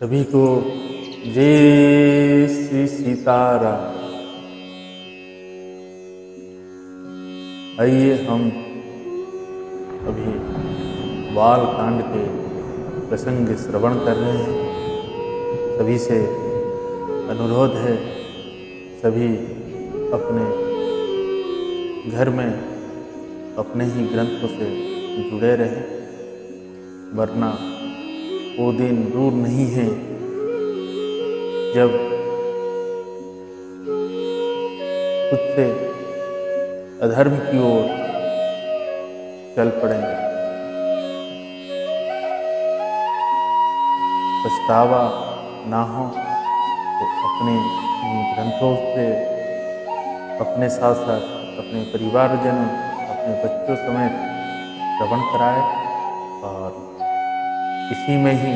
सभी को जय श्री सीताराम। आइए हम अभी बाल कांड के प्रसंग श्रवण कर रहे हैं। सभी से अनुरोध है, सभी अपने घर में अपने ही ग्रंथों से जुड़े रहें, वरना वो दिन दूर नहीं है जब खुद से अधर्म की ओर चल पड़ेंगे। पछतावा ना हो तो अपने इन ग्रंथों से अपने साथ साथ अपने परिवारजनों, अपने बच्चों समेत श्रवण कराए और इसी में ही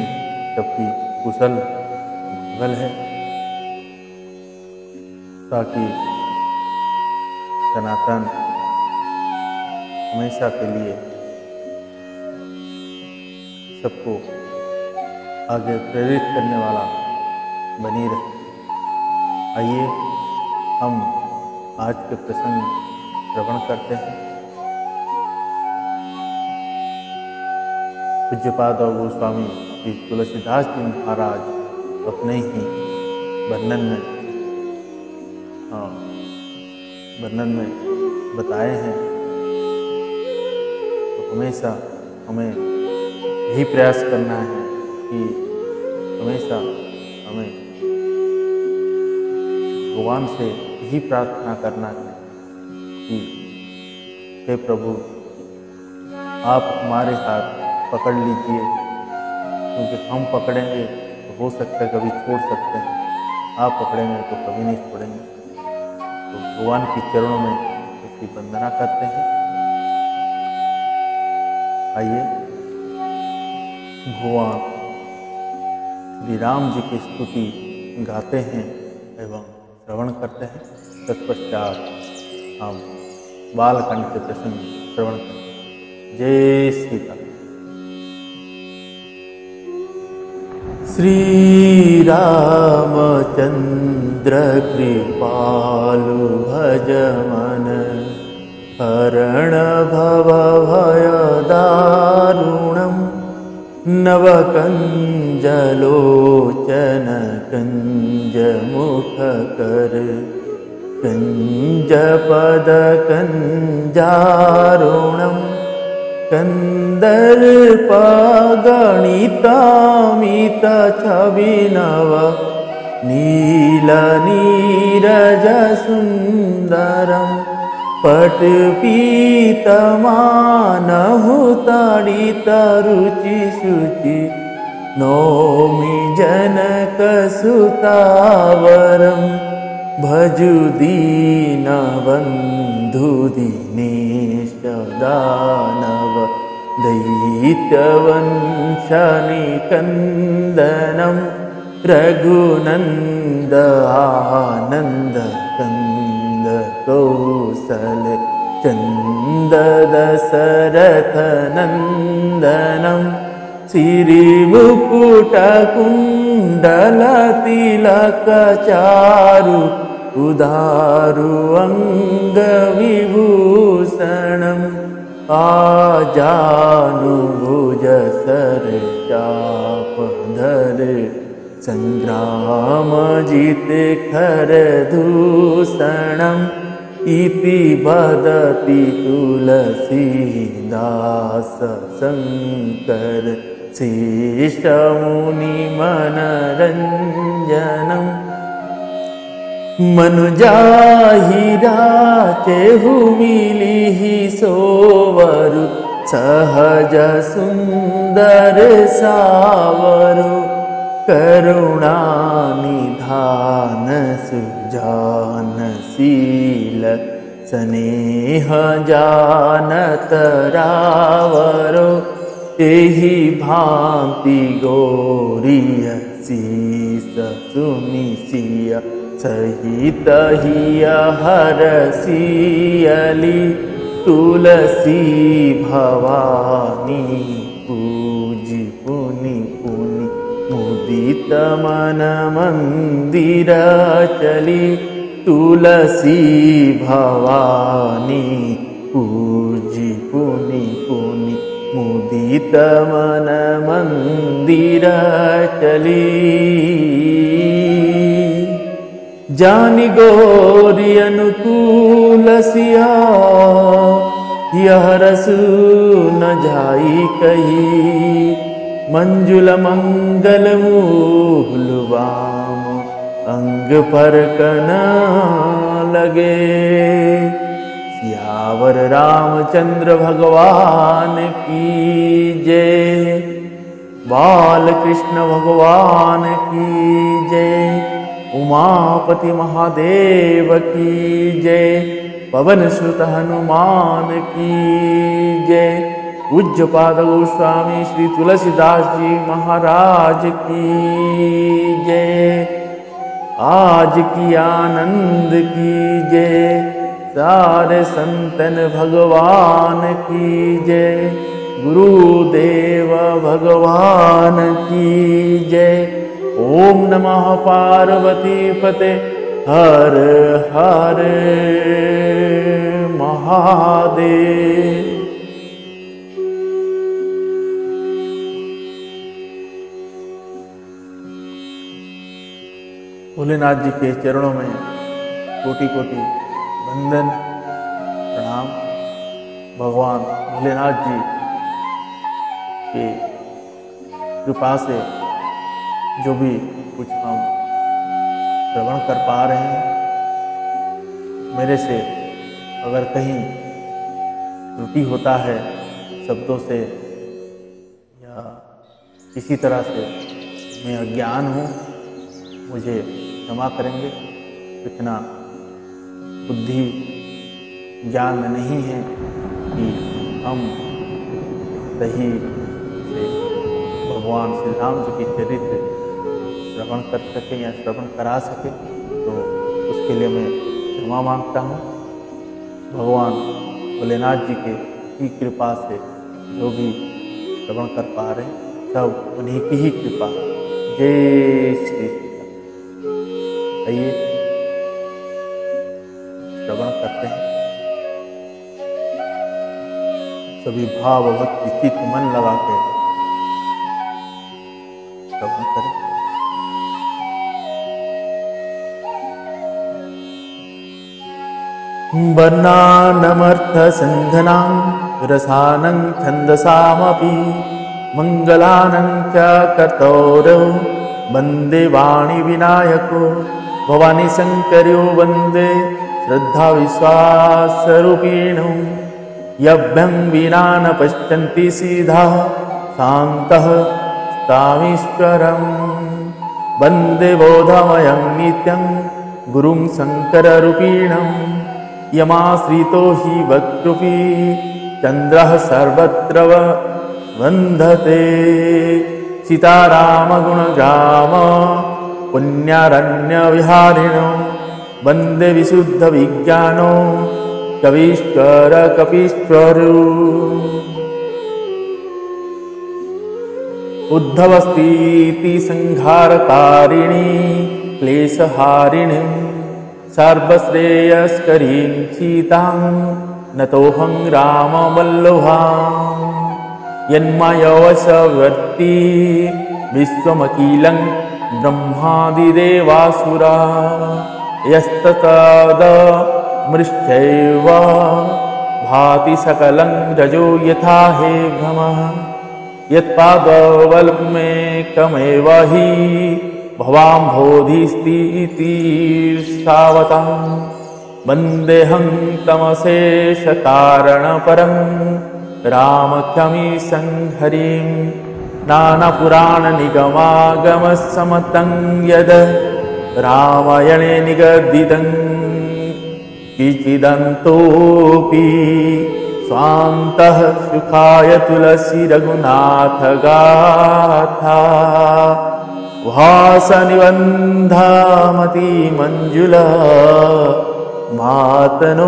सबकी कुशल मंगल है, ताकि सनातन हमेशा के लिए सबको आगे प्रेरित करने वाला बनी रहे। आइए हम आज के प्रसंग श्रवण करते हैं। पूज्यपाद और गोस्वामी श्री तुलसीदास जी महाराज अपने ही वर्णन में बताए हैं। तो हमेशा हमें यही प्रयास करना है कि हमेशा हमें भगवान से यही प्रार्थना करना है कि हे प्रभु, आप हमारे हाथ पकड़ लीजिए, क्योंकि हम पकड़ेंगे तो हो सकता है कभी छोड़ सकते हैं, आप पकड़ेंगे तो कभी नहीं छोड़ेंगे। तो भगवान के चरणों में इसकी वंदना करते हैं। आइए भगवान श्री राम जी की स्तुति गाते हैं एवं श्रवण करते हैं। तत्पश्चात हम बालकांड के प्रसंग श्रवण करते हैं। जय सीता। श्री रामचंद्र कृपालु भज मन, हरण भव भय दारुणम, नव कंज लोचन कंज मुख कर, कंज पद कंजारुणम, कंदर्प गणितामित छविनव, नील नीरज सुंदरम, पटपीत मानहु ताड़ित रुचि शुचि, नौमि जनक सुतावरम, भजु दीन बंधु दिनेश दानव, दैत्यवंश निकंदनम, रघुनंद आनंद कंद कौशल चंद दशरथ नंदनम, श्री मुकुट कुंडल तिलक चारु, उदारु अंग विभूषणम, आजानुभुज सर चाप धर, संग्राम जीते खर दूषणम, इति वदति तुलसीदास शंकर, शेष मुनि मनरंजनम, मनुजाहिरा चेहु मिलिहि सोवरु, सहज सुंदर सावरु, करुणा निधान सुजानशील, स्नेह जानत रावरो, एहि भांति गौरीय शीस सुनिसिय, सहित हिय हरसियली, तुलसी भवानी पूज पुनि पुनि मुदि मुदित मन मंदिर चली तुलसी भवानी पूजी पुनि पुनि मुदित मन मंदिर चली जानी गोरी अनुकूल सिया यह रसु न जाई कही मंजुल मंगल मूलवाम अंग पर कना लगे सियावर रामचंद्र भगवान की जय बाल कृष्ण भगवान की जय उमापति महादेव की जय पवन सुत हनुमान की जय पूज्यपाद गोस्वामी श्री तुलसीदास जी महाराज की जय आज की आनंद की जय सारे संतन भगवान की जय गुरुदेव भगवान की जय ओम नमः पार्वती पते हर हर महादेव। भोलेनाथ जी के चरणों में कोटि कोटि वंदन प्रणाम। भगवान भोलेनाथ जी के कृपा से जो भी कुछ हम श्रवण कर पा रहे हैं, मेरे से अगर कहीं त्रुटि होता है शब्दों से या किसी तरह से मैं अज्ञान हूँ, मुझे क्षमा करेंगे। इतना बुद्धि ज्ञान में नहीं है कि हम सही से भगवान श्री राम जी के चरित्र श्रवण कर सकें या श्रवण करा सकें, तो उसके लिए मैं क्षमा मांगता हूँ। भगवान भोलेनाथ जी के की कृपा से जो भी श्रवण कर पा रहे हैं, सब उन्हीं की ही कृपा। जय श्री कृष्ण। आइए श्रवण करते हैं। सभी भाव भक्ति चित्त मन लगा के श्रवण करें। वर्णानमर्थ संघनां रसानं छन्दसामपि मंगलानं च कर्तौरौ वन्दे वाणी विनायको भवानी शंकर्यो वन्दे श्रद्धा विश्वासरूपिणो यभ्यं विना न पश्यन्ति सीधा शान्तः तामीश्वरं वन्दे बोधमयं नित्यं गुरुं शङ्कररूपिणं यमाश्रितो हि वक्तृपि चन्द्रः सर्वत्र वन्दते सीतारामगुणग्राम पुण्यारण्यविहारिणो वन्दे विशुद्धविज्ञानो कवीश्वर कपीश्वरो उद्धवस्तीति संहारकारिणी क्लेशहारिणीं सर्वश्रेयस्करीं सीतां नतोऽहं रामवल्लभां यन्मायवशवर्ती विश्वमखिलं ब्रह्मादिदेवासुरा यस्ततदमृष्टैव भाति सकलं रजो यथा हे भ्रमः यत्पादवल्मेकमेव हि भवाम्भोधिस्थितिर्सावतां वन्देऽहं तमशेषकारणपरं रामख्यमीशं हरिं नानापुराणनिगमागमसमतं यद् रामायणे निगदितं किचिदन्तोऽपि स्वान्तः सुखाय तुलसी रघुनाथ गाथा भासनिबन्धामति मंजुला मातनोति।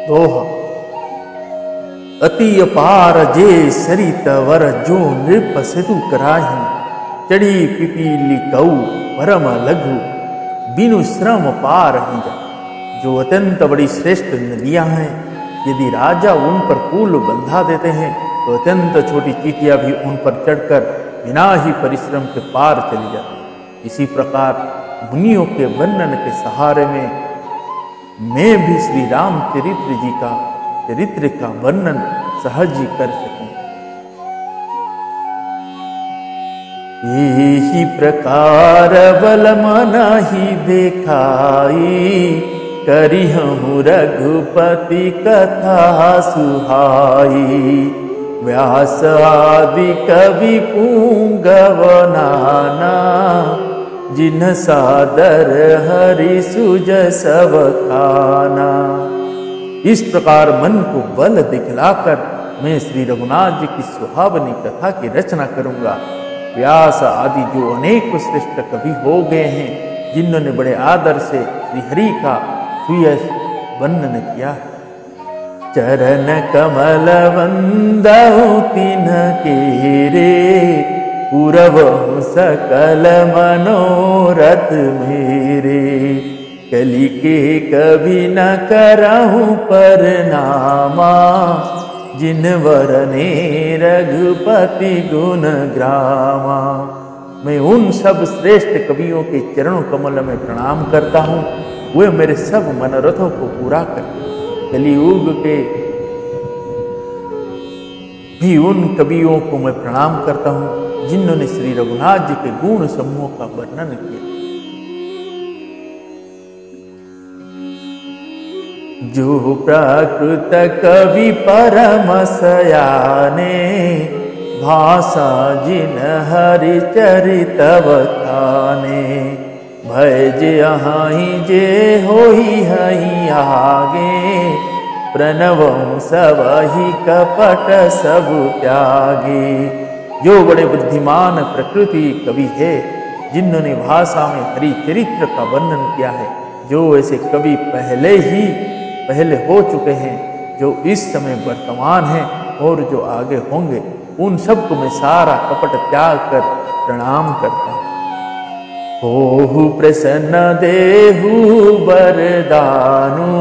दोहा। अति अपार जे सरित वर जो नृप सेतु कराही, चढ़ी पिपीली कऊ परम लघु बिनु श्रम पार ही जा। जो अत्यंत बड़ी श्रेष्ठ नदियां हैं, यदि राजा उन पर पुल बंधा देते हैं तो अत्यंत छोटी चींटियां भी उन पर चढ़कर बिना ही परिश्रम के पार चली जाती हैं। इसी प्रकार मुनियों के वर्णन के सहारे में मैं भी श्री रामचरित्र जी का चरित्र का वर्णन सहज ही कर सकूं। यही प्रकार बल मना ही देखाई, करिहूँ रघुपति कथा सुहाई। व्यास आदि कवि पुंगव नाना, जिन सादर हरि सुज सब खाना। इस प्रकार मन को बल दिखलाकर मैं श्री रघुनाथ जी की सुहावनी कथा की रचना करूंगा। व्यास आदि जो अनेक श्रेष्ठ कवि हो गए हैं, जिन्होंने बड़े आदर से श्री हरि का सुयश वर्णन किया है। चरण कमल वंदहु तिन केरे, पूरबहु सकल मनोरथ मेरे। कलि के कभी न करहूँ परनामा, जिन वरने रघुपति गुण ग्रामा। मैं उन सब श्रेष्ठ कवियों के चरणों कमल में प्रणाम करता हूँ, वे मेरे सब मनोरथों को पूरा करें। कलियुग के भी उन कवियों को मैं प्रणाम करता हूँ, जिन्होंने श्री रघुनाथ जी के गुण समूह का वर्णन किया। जो प्राकृत कवि परम सयाने, भाषा जिन हरि चरित बखाने। भय जे अहाई जे होई हई आगे, प्रणवं सबहि कपट सब त्यागे। जो बड़े बुद्धिमान प्रकृति कवि है, जिन्होंने भाषा में हरि चरित्र का वर्णन किया है। जो ऐसे कवि पहले हो चुके हैं, जो इस समय वर्तमान हैं और जो आगे होंगे, उन सबको मैं सारा कपट त्याग कर प्रणाम करता हूँ। होहु प्रसन्न देहु वरदानु,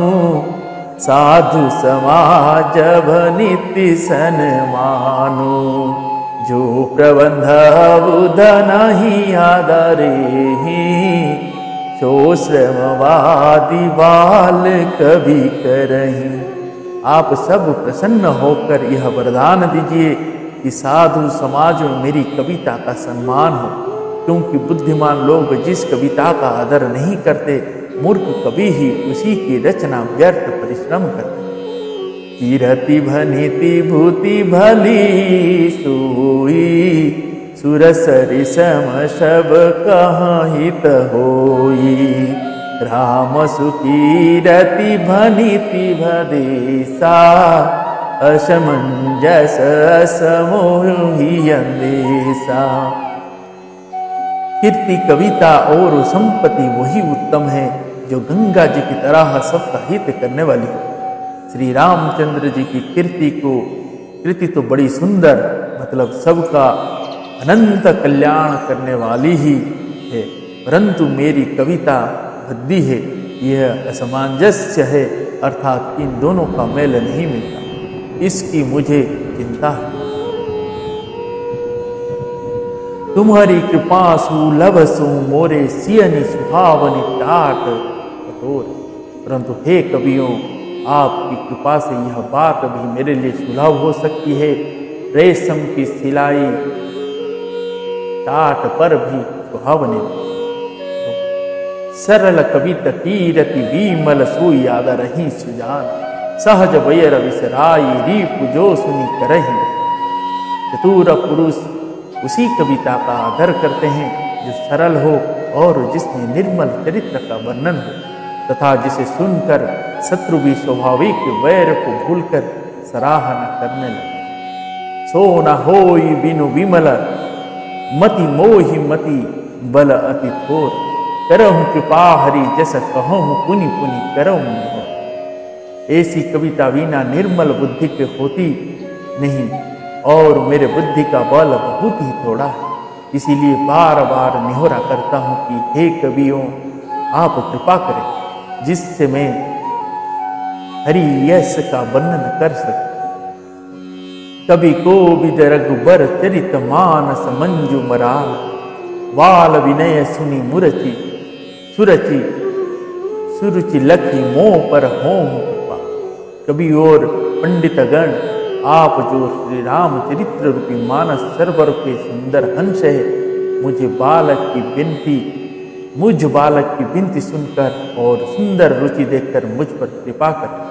साधु समाज नित्य सन्मानु। जो प्रबंध बुध नहीं आदरे, सो श्रमवादी बाल कवि करहीं। आप सब प्रसन्न होकर यह वरदान दीजिए कि साधु समाज में मेरी कविता का सम्मान हो, क्योंकि बुद्धिमान लोग जिस कविता का आदर नहीं करते, मूर्ख कवि ही उसी की रचना व्यर्थ परिश्रम करते। कीरति भनिति भूति भली सोई, सुरसरि सम सब कहाँ हित होई। राम सुकीरति भनिति भदेसा, असमंजस असमोहि अंदेशा। कीर्ति कृति और संपत्ति वही उत्तम है जो गंगा जी की तरह सबका हित करने वाली हो। श्री रामचंद्र जी की कृति तो बड़ी सुंदर, मतलब सबका अनंत कल्याण करने वाली ही है, परंतु मेरी कविता भद्दी है, यह असमंजस्य है, अर्थात इन दोनों का मेल नहीं मिलता। इसकी मुझे चिंता है। तुम्हारी कृपा सुलभ सु मोरे सियनि सुहावनि टाट कठोर। परंतु हे कवियों, आपकी कृपा से यह बात भी मेरे लिए सुलभ हो सकती है। रेशम की सिलाई टाट पर भी सुहावने। सरल कवित कीरति बीमल सुई याद रही सुजान। सहज वैर विसराई रीप जो सुनी करही। चतुर पुरुष उसी कविता का आदर करते हैं जो सरल हो और जिसमें निर्मल चरित्र का वर्णन हो, तथा जिसे सुनकर शत्रु भी स्वाभाविक वैर को भूलकर सराहना करने लगे। सो न होई बिनु विमल मति मोहि मति बल अति थोर। करहु कृपा हरि जस कहूँ पुनि पुनि करहु मोर। ऐसी कविता वीणा निर्मल बुद्धि के होती नहीं, और मेरे बुद्धि का बल बहुत ही थोड़ा है। इसीलिए बार बार निहोरा करता हूँ कि हे कवियों, आप कृपा करें जिससे मैं हरि यश का वर्णन कर सकूं। कवि कोविद रघुबर चरित मानस मंजू मराल, वाल विनय सुनी मुरचि सुरचि सुरुचि लखी मोह पर हों कृपा। कवि और पंडित गण, आप जो श्री राम चरित्र रूपी मानस सरोवर के सुंदर हंस है, मुझ बालक की विनती सुनकर और सुंदर रुचि देखकर मुझ पर कृपा करें।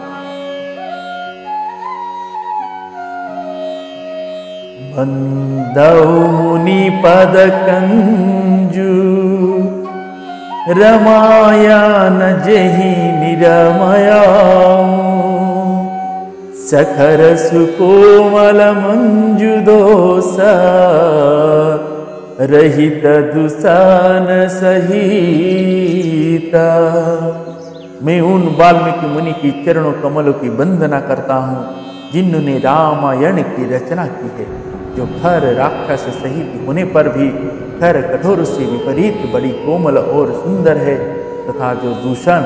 बंदौ मुनि पद कंजू, रमायन जहि निरमया। सखर सुकोमल मंजु दोसा, रहित दुसान सहिता। मैं उन वाल्मीकि मुनि की चरणों कमलों की वंदना करता हूँ जिन्होंने रामायण की रचना की है, जो खर राक्षस सहित होने पर भी खर कठोर से विपरीत बड़ी कोमल और सुंदर है, तथा जो दूषण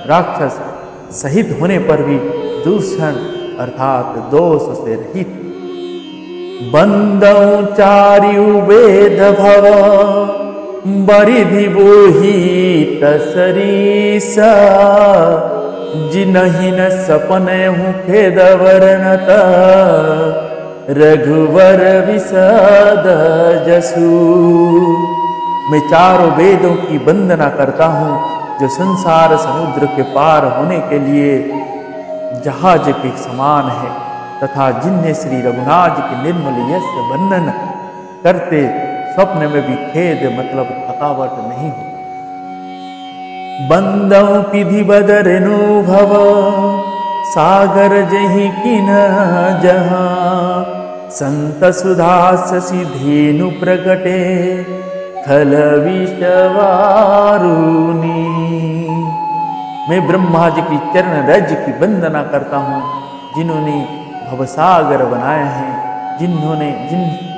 राक्षस सहित होने पर भी दूषण अर्थात दोष से रहित। बंदौ चार्यु वेद भव, बरिधि बोही तसरीसा। जिनहि न सपने हूँ खेद वर्णता, रघुवर विषाद जसु। मैं चारों वेदों की वंदना करता हूँ जो संसार समुद्र के पार होने के लिए जहाज के समान है, तथा जिन्हें श्री रघुनाथ के निर्मल यश वर्णन करते स्वप्न में भी खेद मतलब थकावट नहीं होता। बंदौ पिधि बदरनु भव, सागर जहि किन जहाँ। संत सुधा शशि धेनु प्रगटे, खल विषवारुणी। मैं ब्रह्मा जी की चरण रज की वंदना करता हूँ जिन्होंने भवसागर बनाया है,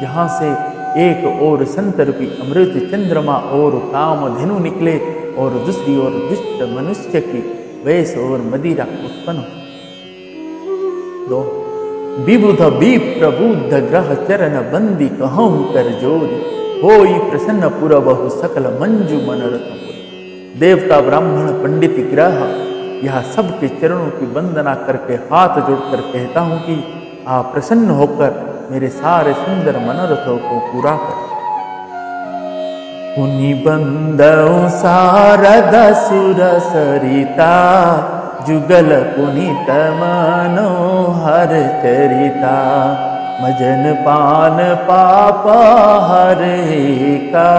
जहाँ से एक ओर संत रूपी अमृत चंद्रमा और कामधेनु निकले, और दूसरी ओर दुष्ट मनुष्य की वैस और मदिरा उत्पन्न दो। विबुध विप्रबुद्ध ग्रह चरण बंदी कहूँ कर जोरी, होई प्रसन्न पुरबहु सकल मंजू मनोरथ। देवता ब्राह्मण पंडित ग्रह यह सबके चरणों की वंदना करके हाथ जोड़कर कहता हूँ कि आप प्रसन्न होकर मेरे सारे सुंदर मनोरथों को पूरा कर। पुनि बंदौ शारद सुर सरिता, जुगल पुनित मनोहर चरिता। मजन पान पाप हरेका,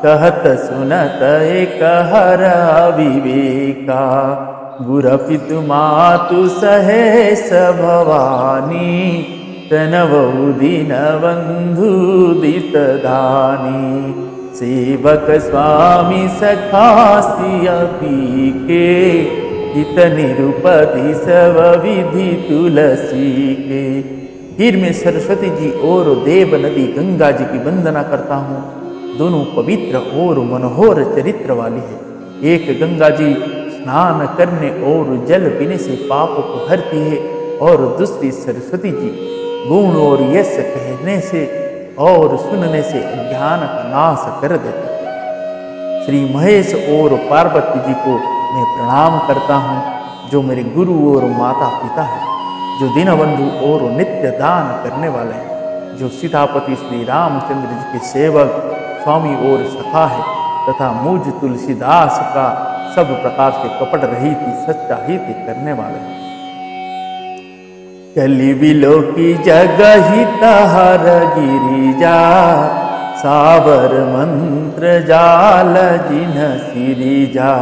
कहत सुनत एक हरा विवेका। गुर पितु मातु सहेश भवानी, तनवउ दीन बंधु दित दानी। सेवक स्वामी सखा सिया पी के, हित निरुपति सब विधि तुलसी के। फिर मैं सरस्वती जी और देव नदी गंगा जी की वंदना करता हूँ, दोनों पवित्र और मनोहर चरित्र वाली है। एक गंगा जी स्नान करने और जल पीने से पाप को हरती है, और दूसरी सरस्वती जी गुण और यश कहने से और सुनने से अज्ञान का नाश कर देती है। श्री महेश और पार्वती जी को मैं प्रणाम करता हूँ, जो मेरे गुरु और माता पिता है, जो दीनबंधु और नित्य दान करने वाले हैं, जो सीतापति श्री रामचंद्र जी के सेवक स्वामी और सखा है, तथा मुझ तुलसीदास का सब प्रकार से कपट रहित सच्चा हित करने वाले हैं। कलि बिलो की जगह हर गिरिजा, सावर मंत्र जाल जिन सिरिजा।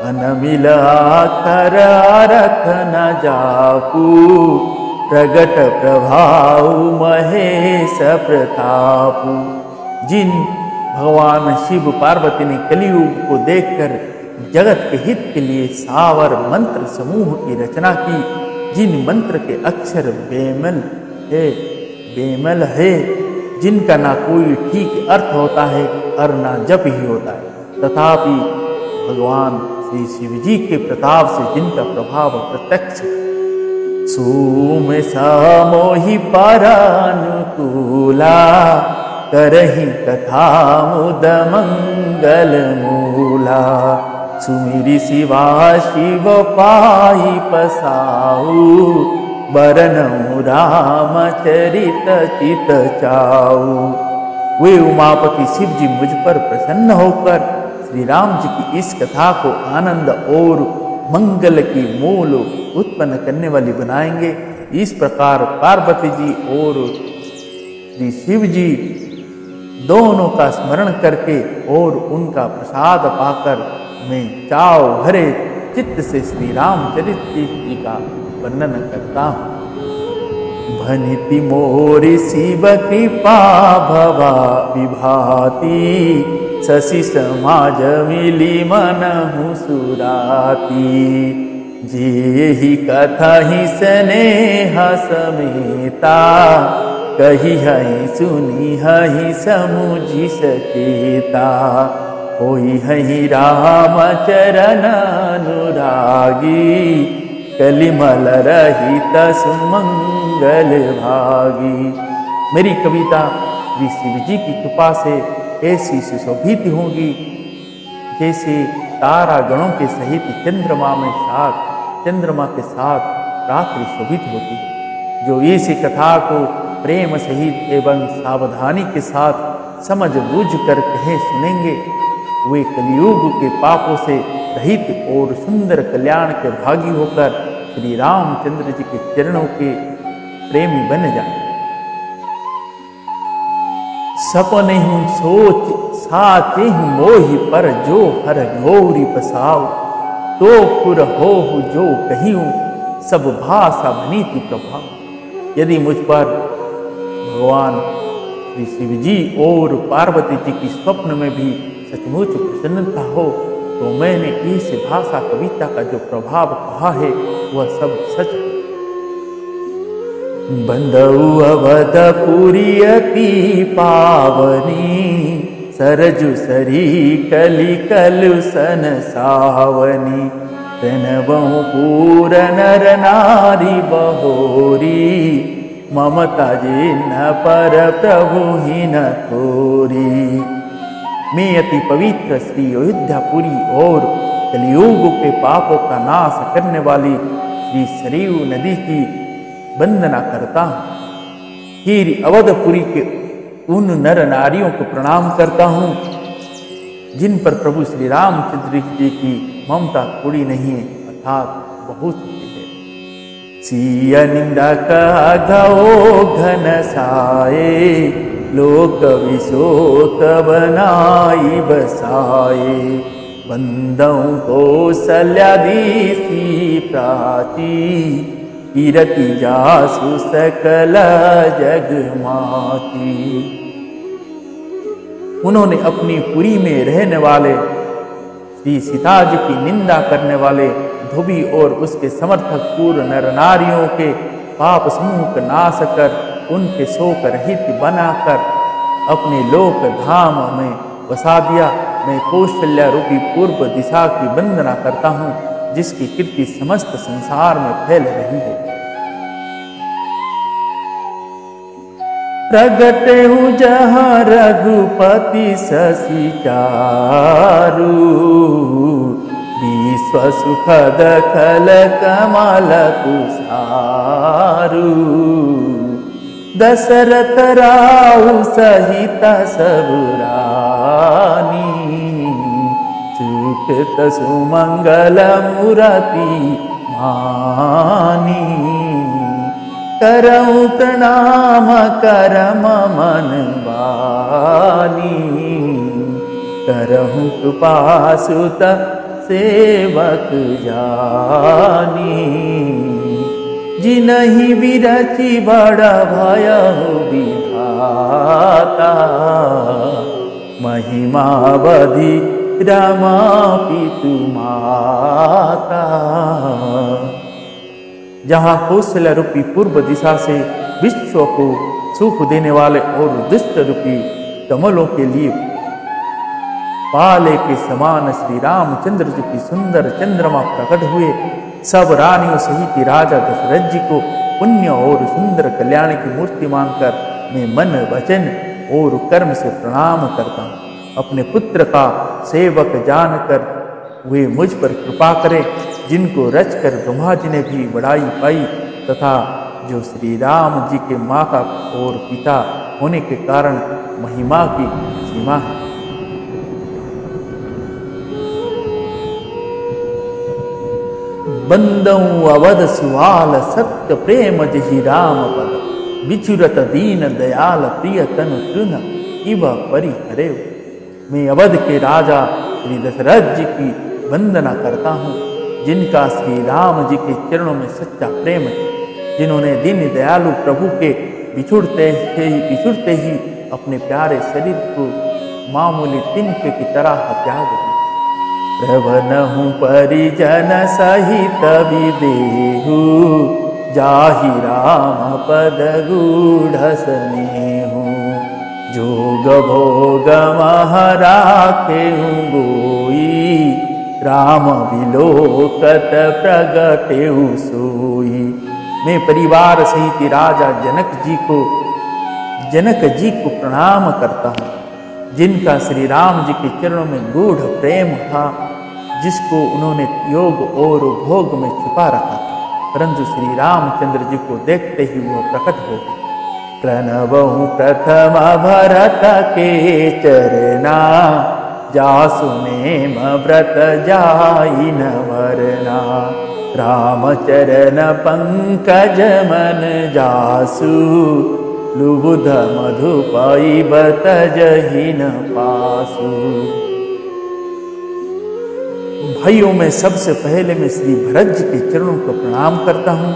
अनमिल आखर रथ न जापू, प्रगट प्रभाव महेश प्रतापू। जिन भगवान शिव पार्वती ने कलियुग को देखकर जगत के हित के लिए सावर मंत्र समूह की रचना की, जिन मंत्र के अक्षर बेमल है, जिनका ना कोई ठीक अर्थ होता है और ना जप ही होता है, तथापि भगवान श्री शिव जी के प्रताप से जिनका प्रभाव प्रत्यक्ष सोम सामोहि परानुकूला, करहि कथा मुद मंगल मूला, सुमिरि शिवा शिव पाई पसाऊ, बरनऊ राम चरित चित चाऊ। वे उमापति शिव जी मुझ पर प्रसन्न होकर श्री राम जी की इस कथा को आनंद और मंगल की मूल उत्पन्न करने वाली बनाएंगे। इस प्रकार पार्वती जी और श्री शिव जी दोनों का स्मरण करके और उनका प्रसाद पाकर मैं चाव भरे चित्त से श्री रामचरित्र जी का वर्णन करता हूँ। भनिति मोरि शिव कृपा भवा विभाति, शशि समाज मिली मनहु सुराती, जेहि कथहि स्नेह समेता, कही हई सुनी हई समुझि सचेता, होई हई राम चरण अनुरागी, कलिमल रहित सुमंगल भागी। मेरी कविता श्री शिव जी की कृपा से ऐसी सुशोभित होगी जैसे तारा गणों के सहित चंद्रमा के साथ रात्रि शोभित होती है। जो इस कथा को प्रेम सहित एवं सावधानी के साथ समझ बूझ कर कहे सुनेंगे, वे कलियुग के पापों से रहित और सुंदर कल्याण के भागी होकर श्री रामचंद्र जी के चरणों के प्रेमी बन जाए। सपने हूँ सोच साचे हूँ मोहि पर, जो हर गौरी पसाओ, तो पुर हो जो कहियूं सब भाषा भनीति प्रभाव। यदि मुझ पर भगवान श्री शिव जी और पार्वती जी की स्वप्न में भी सचमुच प्रसन्नता हो, तो मैंने इस भाषा कविता का जो प्रभाव कहा है वह सब सच है। बंदऊ अवधपुरी अति पावनी, सरजु सरी कलि कलुसन सावनी, तनबहु पूर नर नारी बहोरी, ममता जिन्ह पर प्रभु ही न थोरी। मैं अति पवित्र श्री अयोध्यापुरी और कलियुग के पापों का नाश करने वाली श्री सरयू नदी की वंदना करता हूँ। फिर अवधपुरी के उन नर नारियों को प्रणाम करता हूँ जिन पर प्रभु श्री रामचंद्र जी की ममता थोड़ी नहीं है, अर्थात बहुत होती है। सिया निंदा का घो घन साए, लोक विशोक बनाई बसाए, बंदों को सल्यादी सी प्राची, कीरति जासु सकल जग माती। उन्होंने अपनी पुरी में रहने वाले श्री सीता जी की निंदा करने वाले धोबी और उसके समर्थक पूर्व नर नारियों के पाप समूह का नाश कर उनके शोक रहित बनाकर अपने लोक धाम में बसा दिया। मैं कौशल्या रूपी पूर्व दिशा की वंदना करता हूँ जिसकी कीर्ति समस्त संसार में फैल रही है। प्रगट हूँ जहाँ रघुपति शशि चारु, विश्व सुखद खल कमल तुषारु, दशरथ राउ सहित सब रानी, सुकृत सुमंगल मूरति मानी, करऊं प्रणाम करम मन बानी, करहूं कृपा सुत सेवक जानी, जिनहि विरचि बड़ा भयउ विधाता, महिमा बधि रमा पितु माता। जहाँ कौशल्या रूपी पूर्व दिशा से विश्व को सुख देने वाले और दुष्ट रूपी कमलों के लिए पाले के समान श्री रामचंद्र जी की सुंदर चंद्रमा प्रकट हुए, सब रानियों सहित राजा दशरथ जी को पुण्य और सुंदर कल्याण की मूर्ति मानकर मैं मन वचन और कर्म से प्रणाम करता हूँ। अपने पुत्र का सेवक जानकर वे मुझ पर कृपा करें, जिनको रचकर ब्रह्मा जी ने भी बड़ाई पाई, तथा जो श्री राम जी के माता और पिता होने के कारण महिमा की सीमा है। बंदऊ अवध सुवाल सत्य प्रेम जहि राम पद, बिचुरत दीन दयाल प्रिय तनु तृण इव परिहरे। मैं अवध के राजा श्री दशरथ जी की वंदना करता हूँ, जिनका श्री राम जी के चरणों में सच्चा प्रेम है, जिन्होंने दीन दयालु प्रभु के बिछुड़ते ही अपने प्यारे शरीर को मामूली तिनके की तरह त्याग दिया। प्रभनहु परिजन सहित विदेहु, जाहि राम पद गूढ़ स्नेहु। जोग भोग मह राखेहु गोई, राम विलोकत प्रगटेहु सोई। मैं परिवार सहित राजा जनक जी को प्रणाम करता हूँ, जिनका श्री राम जी के चरणों में गूढ़ प्रेम था, जिसको उन्होंने योग और भोग में छुपा रखा था, परंतु श्री रामचंद्र जी को देखते ही वह प्रकट हो गए। प्रणवहु प्रथम भरत के चरना, जासु नेम व्रत जाई न वरना। रामचरण पंकज मन जासु, लुबुध मधुपाई बतजहि न पासु। भाइयों में सबसे पहले मैं श्री भरत जी के चरणों को प्रणाम करता हूँ,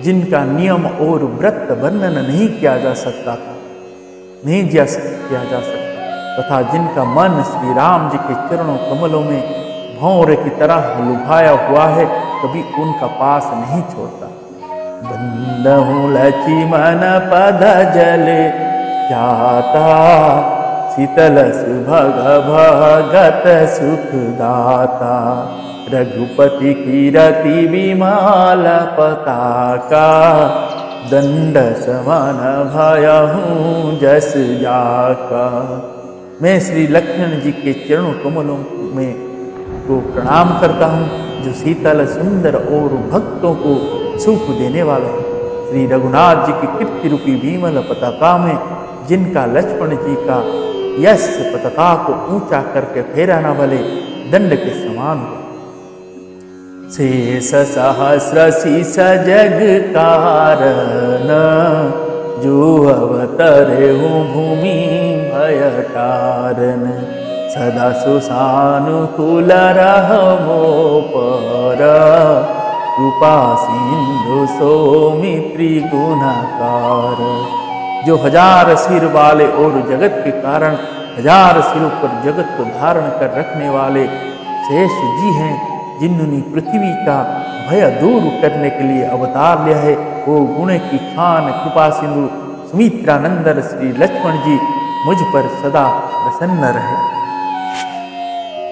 जिनका नियम और व्रत वर्णन नहीं किया जा सकता, तथा जिनका मन श्री राम जी के चरणों कमलों में भौरे की तरह लुभाया हुआ है, कभी उनका पास नहीं छोड़ता। बंदहु लक्ष्मण पद जल जाता, शीतल सुभग भगत सुख दाता। रघुपति कीरति विमाल पताका, दंड समान भयहु जस जाका। मैं श्री लक्ष्मण जी के चरणों कमलों में को प्रणाम करता हूँ, जो शीतल सुंदर और भक्तों को सुख देने वाले हैं। श्री रघुनाथ जी की कीर्ति रूपी विमल पताका में, जिनका लक्ष्मण जी का यश पताका को ऊंचा करके फहराने वाले दंड के समान हो। शेष सहस्र शीस जग कारण, जो अवतरे हूँ भूमि भय तारन। सदा सुसानुकूल रहमो पर, कृपा सिंधु सौमित्री गुणकार। जो हजार सिर वाले और जगत के कारण हजार सिरों पर जगत को धारण कर रखने वाले शेष जी हैं, जिन्होंने पृथ्वी का भय दूर करने के लिए अवतार लिया है, वो गुण की खान कृपा सिंधु सुमित्रानंदन श्री लक्ष्मण जी मुझ पर सदा प्रसन्न रहे।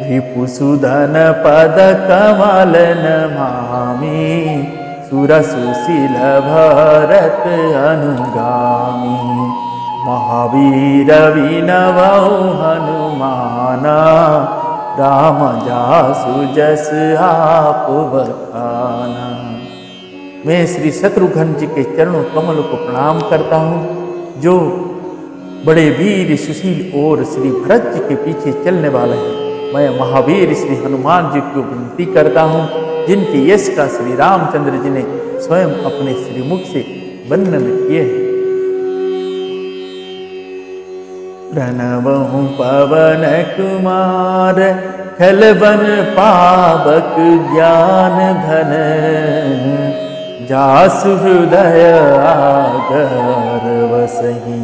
रिपुसुधन पद कमल नमामि, सुरसुशील भरत अनुगामी। महावीर विनवौ हनुमाना, राम जासु जस आप बखाना। मैं श्री शत्रुघ्न जी के चरणों कमल को प्रणाम करता हूँ, जो बड़े वीर सुशील और श्री भरत जी के पीछे चलने वाले हैं। मैं महावीर श्री हनुमान जी को विनती करता हूँ, जिनके यश का श्री रामचंद्र जी ने स्वयं अपने श्रीमुख से वर्णन किए हैं। प्रणवहु पवन कुमार, खलबन पावक ज्ञान धन। जासु हृदय आगर वसहि,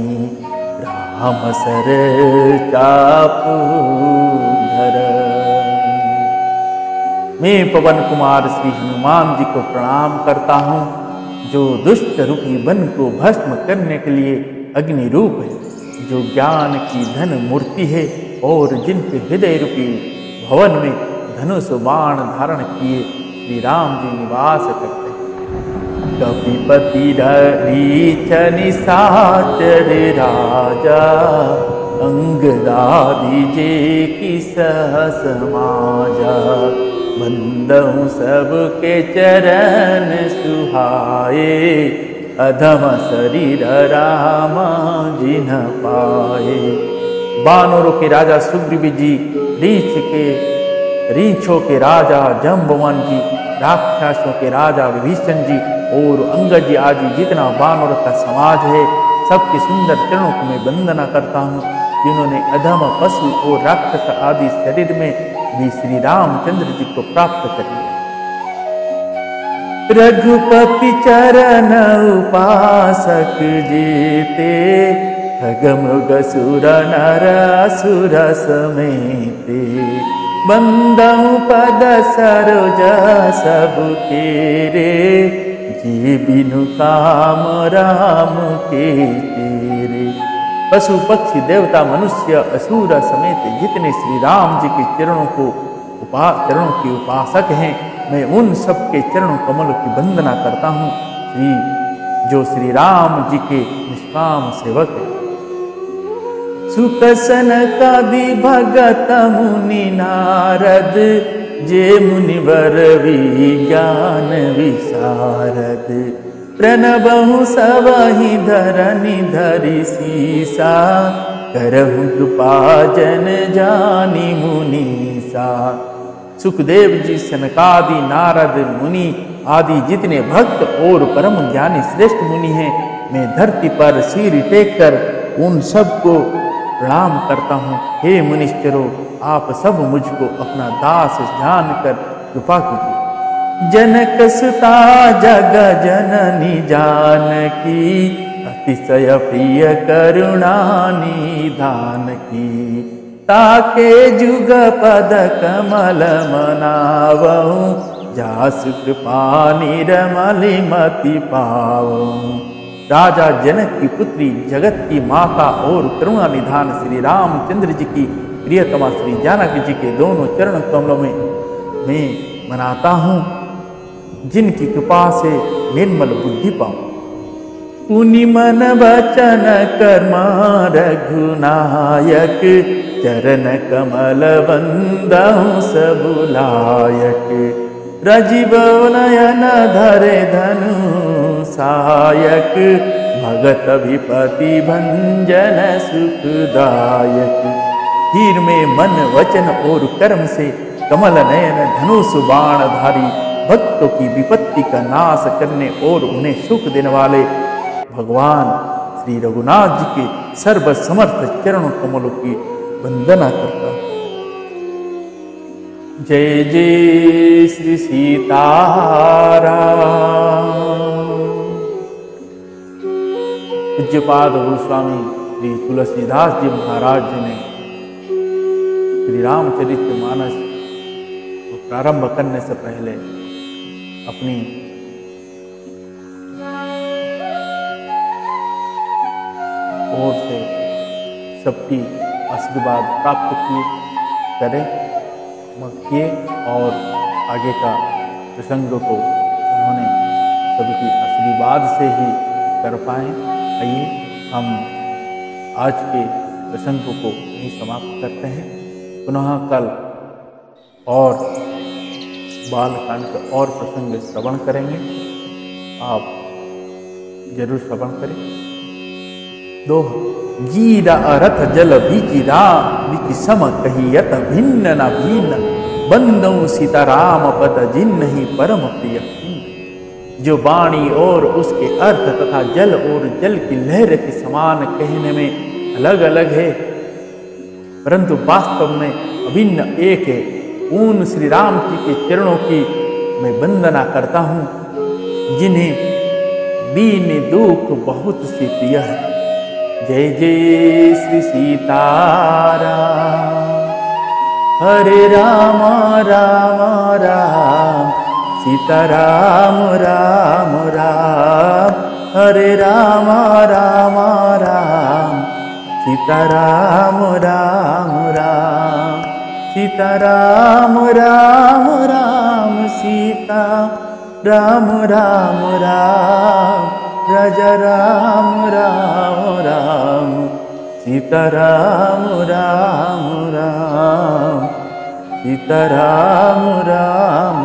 राम सर चापू धर। मैं पवन कुमार श्री हनुमान जी को प्रणाम करता हूँ, जो दुष्ट रूपी वन को भस्म करने के लिए अग्नि रूप है, जो ज्ञान की धन मूर्ति है और जिनके हृदय रूपी भवन में धनुष बाण धारण किए श्री राम जी निवास करते हैं। कपिपति रीछ निशाचर राजा, अंगदादि जे की सहस माजा। बंदहु सबके चरण सुहाए, अधम शरीर राम जिन पाए। बानरों के राजा सुग्रीव जी, रीछों के राजा जम्बवन जी, राक्षसों के राजा विभीषण जी और अंगद जी आदि जितना बानर का समाज है, सबके सुंदर चरणों को मैं वंदना करता हूँ, जिन्होंने अधम पशु और राक्षस आदि शरीर में भी श्री रामचंद्र जी को प्राप्त कर लिया। रघुपति चरण उपासक जेते, खगमुग सुर नर असुर समेते। बंदहु पद सरोज सब केरे, जे बिनु काम राम के तेरे। पशु पक्षी देवता मनुष्य असुर समेत जितने श्री राम जी के चरणों की उपासक हैं, मैं उन सब के चरण कमल की वंदना करता हूँ, जो श्री राम जी के निष्काम सेवक है। सुख सनकादि भगत मुनि नारद, जे मुनिवर विज्ञान विशारद। प्रणबहु सबहि धरनि धरि सीसा, करहु कृपा जन जानि मुनीसा। सुखदेव जी, सनकादि, नारद मुनि आदि जितने भक्त और परम ज्ञानी श्रेष्ठ मुनि हैं, मैं धरती पर सिर टेक कर उन सबको प्रणाम करता हूँ। हे मुनिश्चरों, आप सब मुझको अपना दास जानकर कृपा कीजिए। जनक सुता जग जननी जानकी, अतिशय प्रिय करुणा निधान की। ताके जुग पद कमल मनावहु, जासु कृपा निर्मलि मति पावहु। राजा जनक की पुत्री, जगत की माता और करुणा निधान श्री रामचंद्र जी की प्रियतमा श्री जानकी जी के दोनों चरण कमलों में मैं मनाता हूँ, जिनकी कृपा से निर्मल बुद्धि पाऊँ। पुनि मन वचन कर्म रघुनायक, चरण कमल बंदहु सबुलायक। राजीव नयन धरे धनु सहायक, भगत विपति भंजन सुखदायक। हीर में मन वचन और कर्म से कमल नयन धनुष बाणधारी, भक्तों की विपत्ति का नाश करने और उन्हें सुख देने वाले भगवान श्री रघुनाथ जी के सर्वसमर्थ चरणों कमलों की वंदना करता। जय जय श्री सीताराम। पूज्यपाद गोस्वामी श्री तुलसीदास जी महाराज जी ने श्री रामचरितमानस को प्रारंभ करने से पहले अपनी ओर से सबकी आशीर्वाद प्राप्त किए और आगे का प्रसंग को उन्होंने सभी की आशीर्वाद से ही कर पाए। आइए हम आज के प्रसंग को यहीं समाप्त करते हैं। पुनः कल और बालकांड का और प्रसंग श्रवण करेंगे। आप जरूर श्रवण करें। दोह जीरा रथ जल बीचिरा, बिच सम कहियत भिन्न न भिन्न। बंदौ सीताराम पद जिन्हि परम प्रिय। जो वाणी और उसके अर्थ तथा जल और जल की लहर के समान कहने में अलग अलग है, परंतु वास्तव में अभिन्न एक है, उन श्री राम जी के चरणों की मैं वंदना करता हूँ, जिन्हें दीन दुख बहुत से प्रिय है। जय जय श्री सीताराम। हरे राम राम राम सीताराम राम राम, हरे राम राम राम सीताराम राम राम, सीताराम राम राम सीता राम राम राम, राजा राम राम राम सीताराम राम राम, सीताराम राम